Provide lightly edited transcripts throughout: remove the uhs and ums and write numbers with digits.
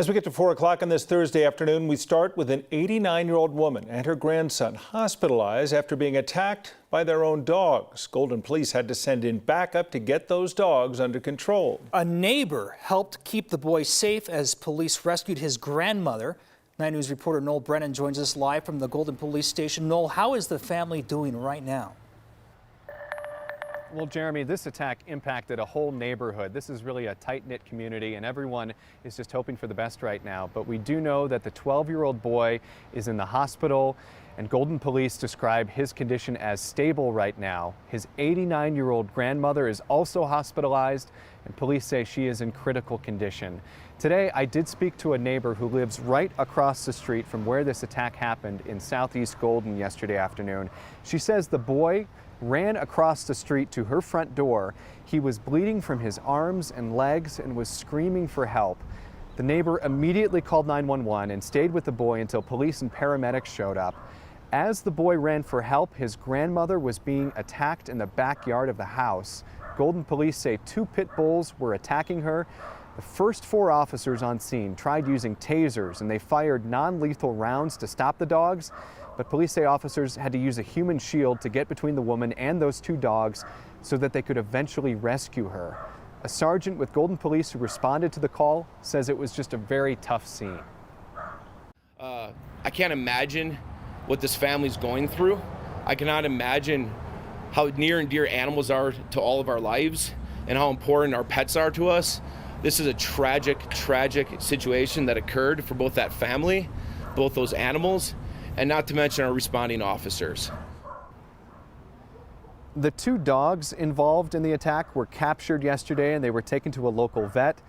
As we get to 4 o'clock on this Thursday afternoon, we start with an 89-year-old woman and her grandson hospitalized after being attacked by their own dogs. Golden police had to send in backup to get those dogs under control. A neighbor helped keep the boy safe as police rescued his grandmother. 9 News reporter Noel Brennan joins us live from the Golden Police Station. Noel, how is the family doing right now? Well, Jeremy, this attack impacted a whole neighborhood. This is really a tight-knit community, and everyone is just hoping for the best right now. But we do know that the 12-year-old boy is in the hospital, and Golden Police describe his condition as stable right now. His 89-year-old grandmother is also hospitalized, and police say she is in critical condition. Today, I did speak to a neighbor who lives right across the street from where this attack happened in Southeast Golden yesterday afternoon. She says the boy ran across the street to her front door. He was bleeding from his arms and legs and was screaming for help. The neighbor immediately called 911 and stayed with the boy until police and paramedics showed up. As the boy ran for help, his grandmother was being attacked in the backyard of the house. Golden police say 2 pit bulls were attacking her. The first 4 officers on scene tried using tasers, and they fired non-lethal rounds to stop the dogs. But police say officers had to use a human shield to get between the woman and those 2 dogs so that they could eventually rescue her. A sergeant with Golden Police who responded to the call says it was just a very tough scene. I can't imagine what this family's going through. I cannot imagine how near and dear animals are to all of our lives and how important our pets are to us. This is a tragic, tragic situation that occurred for both that family, both those animals, and not to mention our responding officers. The 2 dogs involved in the attack were captured yesterday and they were taken to a local vet.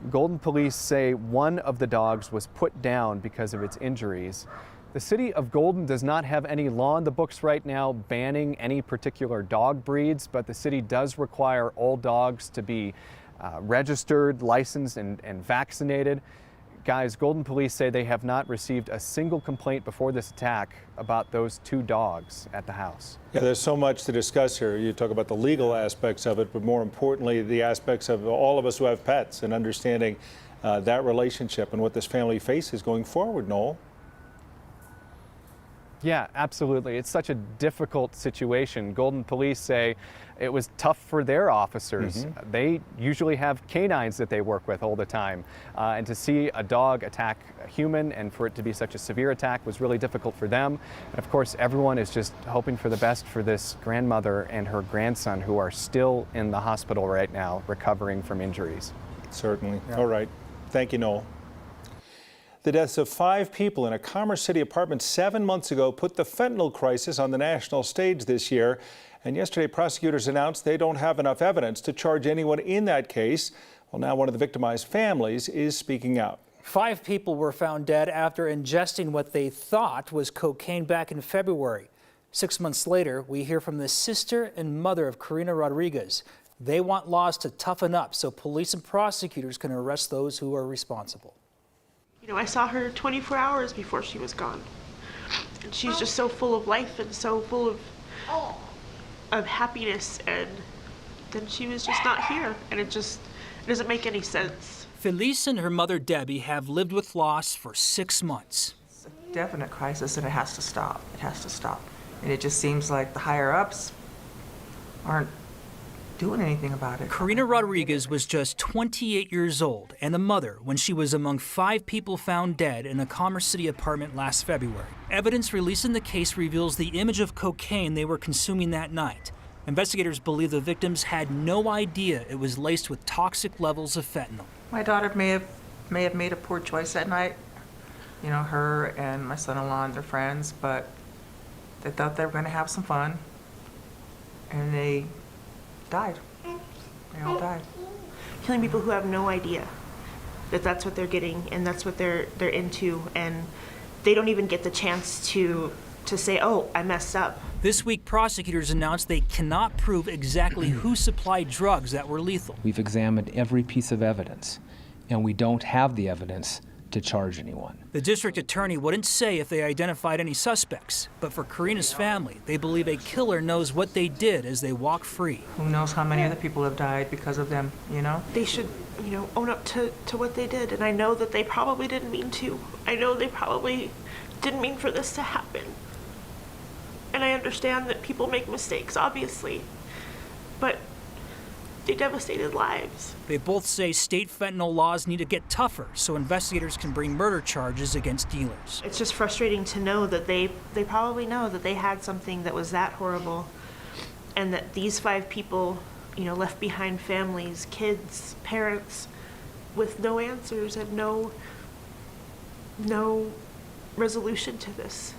Golden Police say one of the dogs was put down because of its injuries. The city of Golden does not have any law in the books right now banning any particular dog breeds, but the city does require all dogs to be registered, licensed, and vaccinated. Guys, Golden Police say they have not received a single complaint before this attack about those 2 dogs at the house. Yeah, there's so much to discuss here. You talk about the legal aspects of it, but more importantly, the aspects of all of us who have pets and understanding that relationship and what this family faces going forward, Noel. Yeah, absolutely. It's such a difficult situation. Golden Police say it was tough for their officers. They usually have canines that they work with all the time. And to see a dog attack a human and for it to be such a severe attack was really difficult for them. And of course, everyone is just hoping for the best for this grandmother and her grandson who are still in the hospital right now, recovering from injuries. Certainly. Yeah. All right. Thank you, Noel. The deaths of 5 people in a Commerce City apartment 7 months ago put the fentanyl crisis on the national stage this year. And yesterday, prosecutors announced they don't have enough evidence to charge anyone in that case. Well, now one of the victimized families is speaking out. 5 people were found dead after ingesting what they thought was cocaine back in February. 6 months later, we hear from the sister and mother of Karina Rodriguez. They want laws to toughen up so police and prosecutors can arrest those who are responsible. You know, I saw her 24 hours before she was gone. And she's just so full of life and so full of happiness, and then she was just not here, and it doesn't make any sense. Felice and her mother Debbie have lived with loss for 6 months. It's a definite crisis and it has to stop. It has to stop. And it just seems like the higher ups aren't doing anything about it. Karina Rodriguez was just 28 years old and a mother when she was among 5 people found dead in a Commerce City apartment last February. Evidence released in the case reveals the image of cocaine they were consuming that night. Investigators believe the victims had no idea it was laced with toxic levels of fentanyl. My daughter may have made a poor choice that night. You know, her and my son-in-law and their friends, but they thought they were going to have some fun, and they died. They all died. Killing people who have no idea that that's what they're getting and that's what they're into, and they don't even get the chance to say, oh, I messed up. This week, prosecutors announced they cannot prove exactly who supplied drugs that were lethal. We've examined every piece of evidence, and we don't have the evidence to charge anyone. The district attorney wouldn't say if they identified any suspects, but for Karina's family, they believe a killer knows what they did as they walk free. Who knows how many other people have died because of them, you know? They should, own up to what they did. And I know that they probably didn't mean to. I know they probably didn't mean for this to happen. And I understand that people make mistakes, obviously. But they devastated lives. They both say state fentanyl laws need to get tougher so investigators can bring murder charges against dealers. It's just frustrating to know that they probably know that they had something that was that horrible, and that these 5 people, left behind families, kids, parents, with no answers and no resolution to this,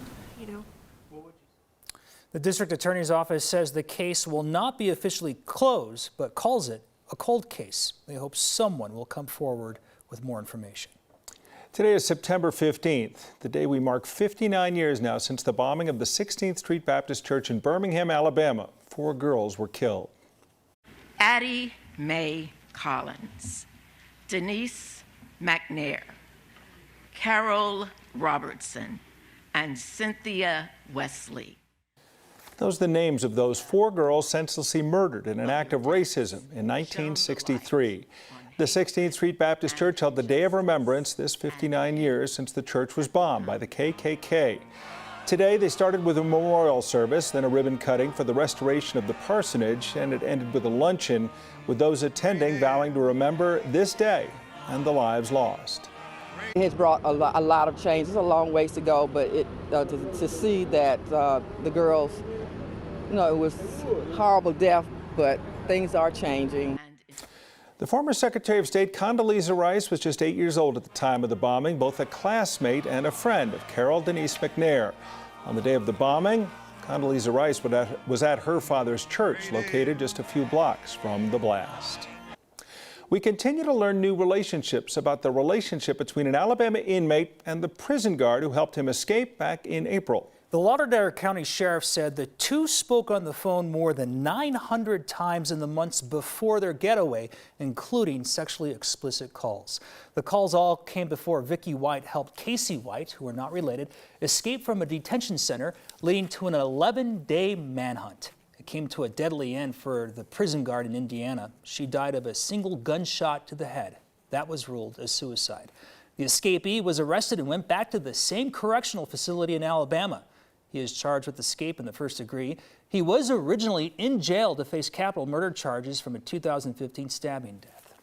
The district attorney's office says the case will not be officially closed, but calls it a cold case. They hope someone will come forward with more information. Today is September 15th, the day we mark 59 years now since the bombing of the 16th Street Baptist Church in Birmingham, Alabama. 4 girls were killed. Addie Mae Collins, Denise McNair, Carol Robertson, and Cynthia Wesley. Those are the names of those 4 girls senselessly murdered in an act of racism in 1963. The 16th Street Baptist Church held the Day of Remembrance this 59 years since the church was bombed by the KKK. Today they started with a memorial service, then a ribbon cutting for the restoration of the parsonage, and it ended with a luncheon with those attending vowing to remember this day and the lives lost. It has brought a lot of change. It's a long ways to go, but to see that the girls, it was horrible death, but things are changing. The former Secretary of State Condoleezza Rice was just 8 years old at the time of the bombing, both a classmate and a friend of Carol Denise McNair. On the day of the bombing, Condoleezza Rice was at her father's church, located just a few blocks from the blast. We continue to learn new relationships about the relationship between an Alabama inmate and the prison guard who helped him escape back in April. The Lauderdale County Sheriff said the 2 spoke on the phone more than 900 times in the months before their getaway, including sexually explicit calls. The calls all came before Vicki White helped Casey White, who are not related, escape from a detention center, leading to an 11-day manhunt. It came to a deadly end for the prison guard in Indiana. She died of a single gunshot to the head. That was ruled as suicide. The escapee was arrested and went back to the same correctional facility in Alabama. He is charged with escape in the first degree. He was originally in jail to face capital murder charges from a 2015 stabbing death.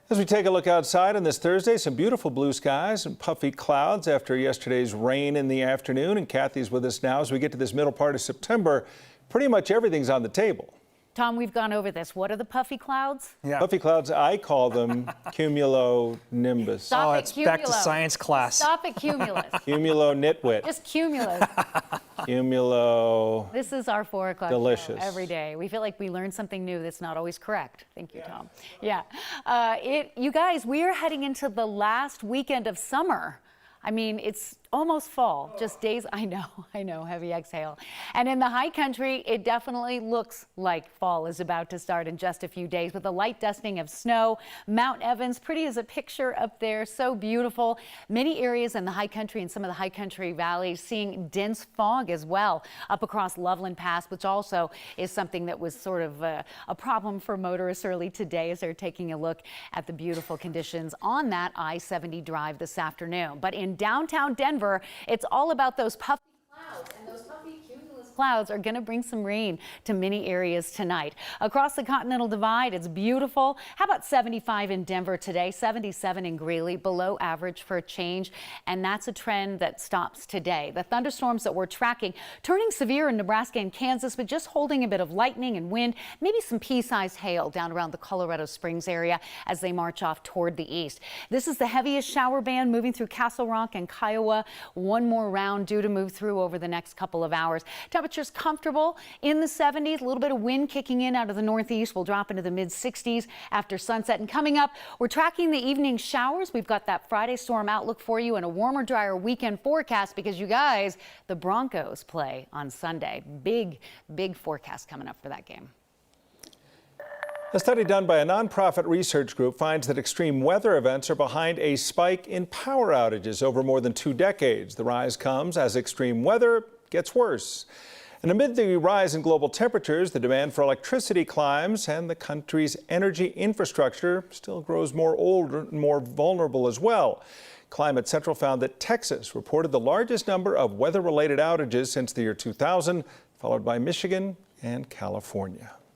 As we take a look outside on this Thursday, some beautiful blue skies and puffy clouds after yesterday's rain in the afternoon. And Kathy's with us now as we get to this middle part of September. Pretty much everything's on the table. Tom, we've gone over this. What are the puffy clouds? Yeah. Puffy clouds, I call them cumulonimbus. Stop it's back to science class. Stop it, cumulus. Cumulonitwit. Just cumulus. Cumulo. This is our 4 o'clock delicious show every day. We feel like we learn something new that's not always correct. Thank you, Tom. Yeah. You guys, we are heading into the last weekend of summer. I mean, it's almost fall, just days. I know, heavy exhale. And in the high country, it definitely looks like fall is about to start in just a few days with a light dusting of snow. Mount Evans, pretty as a picture up there, so beautiful. Many areas in the high country and some of the high country valleys seeing dense fog as well up across Loveland Pass, which also is something that was sort of a problem for motorists early today as they're taking a look at the beautiful conditions on that I-70 drive this afternoon. But in downtown Denver, it's all about those puffy clouds, and those puffy cumulus clouds are going to bring some rain to many areas tonight. Across the Continental Divide, it's beautiful. How about 75 in Denver today, 77 in Greeley, below average for a change, and that's a trend that stops today. The thunderstorms that we're tracking turning severe in Nebraska and Kansas, but just holding a bit of lightning and wind, maybe some pea-sized hail down around the Colorado Springs area as they march off toward the east. This is the heaviest shower band moving through Castle Rock and Kiowa. One more round due to move through over the next couple of hours. Temperatures comfortable in the 70s, a little bit of wind kicking in out of the northeast. We'll drop into the mid 60s after sunset. And coming up, we're tracking the evening showers. We've got that Friday storm outlook for you and a warmer, drier weekend forecast because you guys, the Broncos play on Sunday. Big forecast coming up for that game. A study done by a nonprofit research group finds that extreme weather events are behind a spike in power outages over more than 2 decades. The rise comes as extreme weather gets worse. And amid the rise in global temperatures, the demand for electricity climbs, and the country's energy infrastructure still grows more older and more vulnerable as well. Climate Central found that Texas reported the largest number of weather-related outages since the year 2000, followed by Michigan and California.